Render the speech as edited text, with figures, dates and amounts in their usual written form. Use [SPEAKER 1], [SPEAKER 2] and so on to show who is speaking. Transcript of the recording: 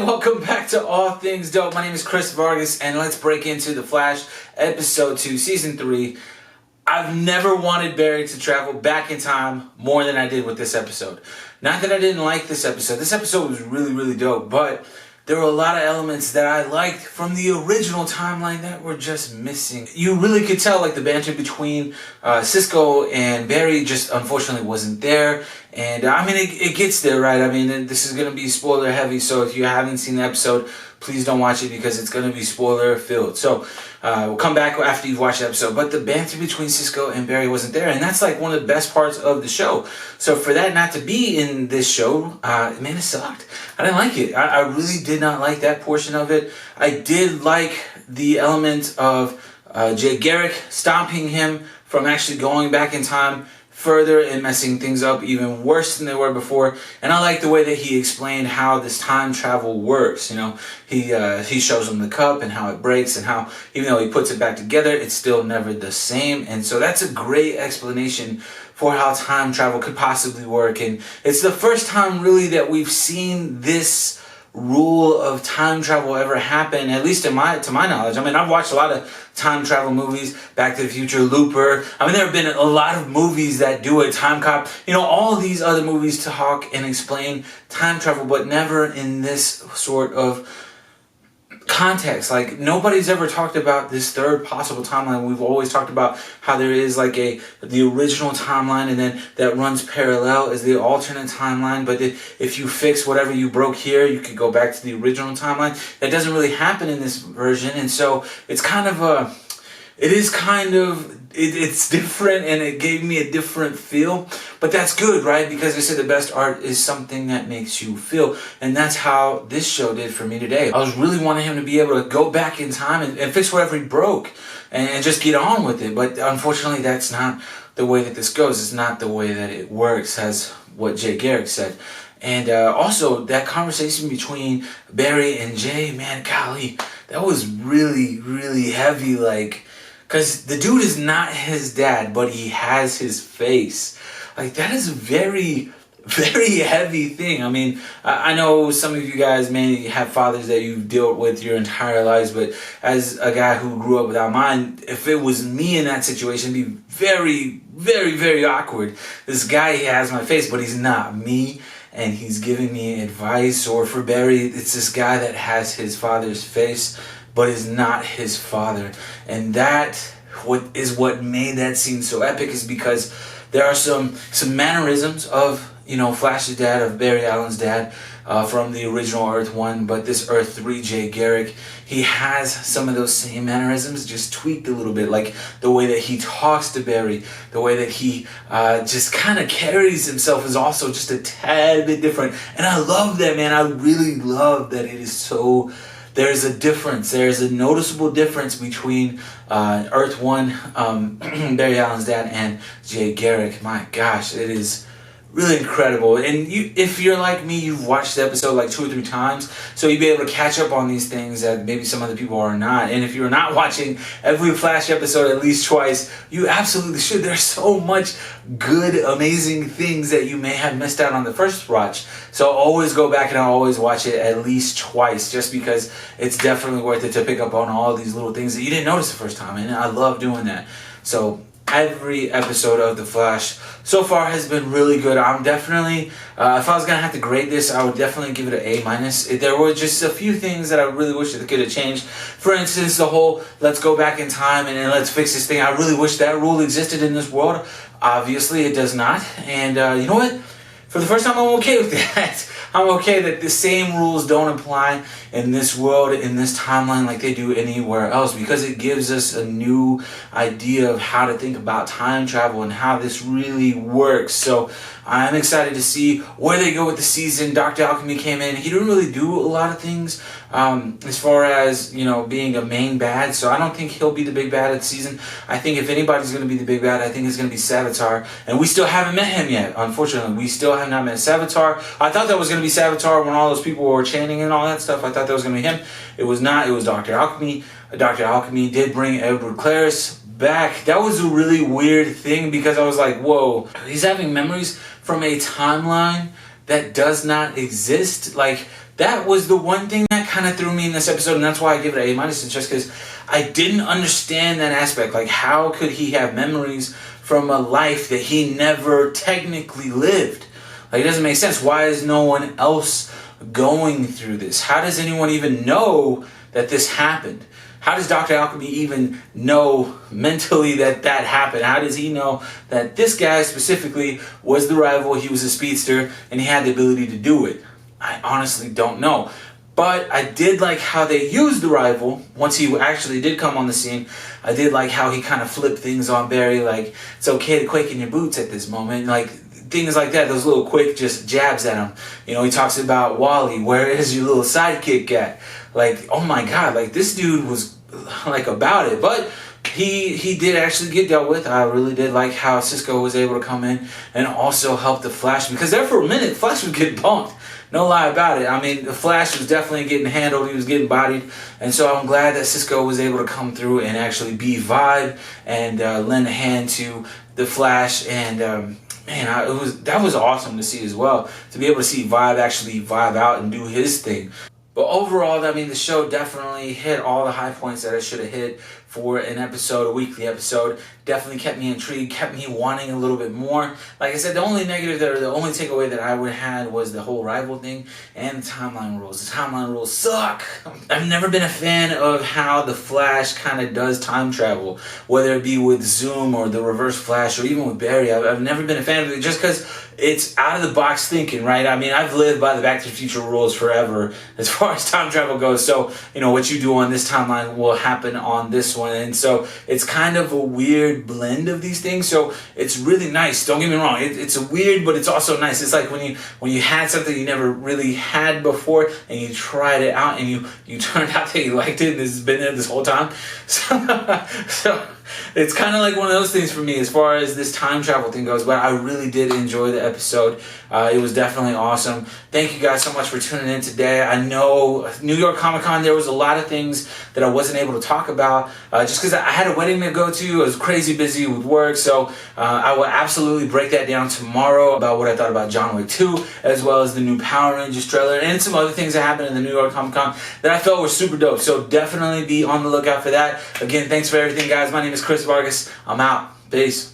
[SPEAKER 1] and welcome back to All Things Dope. My name is Chris Vargas, and let's break into The Flash, Episode 2, Season 3. I've never wanted Barry to travel back in time more than I did with this episode. Not that I didn't like this episode. This episode was really, really dope, but there were a lot of elements that I liked from the original timeline that were just missing. You really could tell, like, the banter between Cisco and Barry just unfortunately wasn't there. And I mean, it gets there, right? I mean, this is going to be spoiler heavy, so if you haven't seen the episode, please don't watch it because it's going to be spoiler filled. So we'll come back after you've watched the episode. But the banter between Cisco and Barry wasn't there, and that's like one of the best parts of the show. So for that not to be in this show, man, it sucked. I didn't like it. I really did not like that portion of it. I did like the element of Jay Garrick stopping him from actually going back in time further and messing things up even worse than they were before. And I like the way that he explained how this time travel works. You know, he shows him the cup and how it breaks, and how even though he puts it back together, it's still never the same. And so that's a great explanation for how time travel could possibly work. And it's the first time really that we've seen this rule of time travel ever happen, at least to my knowledge. I mean, I've watched a lot of time travel movies, Back to the Future, Looper. I mean, there have been a lot of movies that do it, Time Cop, you know, all these other movies talk and explain time travel, but never in this sort of context. Like, nobody's ever talked about this third possible timeline. We've always talked about how there is like the original timeline, and then that runs parallel is the alternate timeline. But if you fix whatever you broke here, you could go back to the original timeline. That doesn't really happen in this version, and so it's kind of it's different, and it gave me a different feel. But that's good, right? Because I said the best art is something that makes you feel. And that's how this show did for me today. I was really wanting him to be able to go back in time and fix whatever he broke and just get on with it. But unfortunately, that's not the way that this goes. It's not the way that it works, as what Jay Garrick said. And also, that conversation between Barry and Jay, man, golly, that was really, really heavy. Like, because the dude is not his dad, but he has his face. Like, that is a very, very heavy thing. I mean, I know some of you guys may have fathers that you've dealt with your entire lives, but as a guy who grew up without mine, if it was me in that situation, it'd be very, very, very awkward. This guy, he has my face, but he's not me, and he's giving me advice. Or for Barry, it's this guy that has his father's face, but is not his father. And that what made that scene so epic is because there are some mannerisms of, you know, Flash's dad, of Barry Allen's dad, from the original Earth 1, but this Earth 3, Jay Garrick, he has some of those same mannerisms, just tweaked a little bit, like the way that he talks to Barry, the way that he just kind of carries himself is also just a tad bit different. And I love that, man. I really love that it is so... There's a difference. There's a noticeable difference between Earth 1, Barry Allen's dad, and Jay Garrick. My gosh, it is really incredible. And if you're like me, you've watched the episode like 2 or 3 times, so you'll be able to catch up on these things that maybe some other people are not. And if you're not watching every Flash episode at least twice, you absolutely should. There's so much good, amazing things that you may have missed out on the first watch. So always go back and always watch it at least twice, just because it's definitely worth it to pick up on all these little things that you didn't notice the first time. And I love doing that. So every episode of The Flash so far has been really good. I'm definitely, if I was going to have to grade this, I would definitely give it an A-. There were just a few things that I really wish that could have changed. For instance, the whole let's go back in time and let's fix this thing. I really wish that rule existed in this world. Obviously, it does not. And you know what? For the first time, I'm okay with that. I'm okay that the same rules don't apply in this world, in this timeline, like they do anywhere else, because it gives us a new idea of how to think about time travel and how this really works. So I'm excited to see where they go with the season. Dr. Alchemy came in. He didn't really do a lot of things as far as, you know, being a main bad. So I don't think he'll be the big bad of the season. I think if anybody's going to be the big bad, I think it's going to be Savitar. And we still haven't met him yet, unfortunately. We still have not met Savitar. I thought that was going to be Savitar when all those people were chanting and all that stuff. I thought that was going to be him. It was not. It was Dr. Alchemy. Dr. Alchemy did bring Edward Claris back. That was a really weird thing, because I was like, whoa, he's having memories from a timeline that does not exist. Like, that was the one thing that kind of threw me in this episode, and that's why I give it an A-, it's just because I didn't understand that aspect. Like, how could he have memories from a life that he never technically lived? Like, it doesn't make sense. Why is no one else going through this? How does anyone even know that this happened? How does Dr. Alchemy even know mentally that happened? How does he know that this guy specifically was the rival, he was a speedster, and he had the ability to do it? I honestly don't know. But I did like how they used the rival once he actually did come on the scene. I did like how he kind of flipped things on Barry, like, it's okay to quake in your boots at this moment. Like, things like that, those little quick just jabs at him. You know, he talks about Wally, where is your little sidekick at? Like, oh my God, like, this dude was like about it. But he did actually get dealt with. I really did like how Cisco was able to come in and also help the Flash, because there for a minute, Flash was getting bumped. No lie about it. I mean, the Flash was definitely getting handled. He was getting bodied. And so I'm glad that Cisco was able to come through and actually be Vibe and lend a hand to the Flash. And man, that was awesome to see as well. To be able to see Vibe actually vibe out and do his thing. But overall, I mean, the show definitely hit all the high points that it should have hit for an episode, a weekly episode. Definitely kept me intrigued, kept me wanting a little bit more. Like I said, the only negative there, the only takeaway that I would have had was the whole rival thing and the timeline rules. The timeline rules suck. I've never been a fan of how the Flash kind of does time travel, whether it be with Zoom or the Reverse Flash or even with Barry. I've never been a fan of it just because it's out of the box thinking, right? I mean, I've lived by the Back to the Future rules forever as far as time travel goes. So, you know, what you do on this timeline will happen on this one. And so it's kind of a weird blend of these things. So it's really nice. Don't get me wrong. It's a weird, but it's also nice. It's like when you had something you never really had before and you tried it out and you turned out that you liked it and it's been there this whole time. So it's kind of like one of those things for me as far as this time travel thing goes, but I really did enjoy the episode. It was definitely awesome. Thank you guys so much for tuning in today. I know New York Comic Con, there was a lot of things that I wasn't able to talk about just because I had a wedding to go to. I was crazy busy with work, so I will absolutely break that down tomorrow about what I thought about John Wick 2, as well as the new Power Rangers trailer and some other things that happened in the New York Comic Con that I felt were super dope. So definitely be on the lookout for that. Again, thanks for everything, guys. My name is Chris Vargas. I'm out. Peace.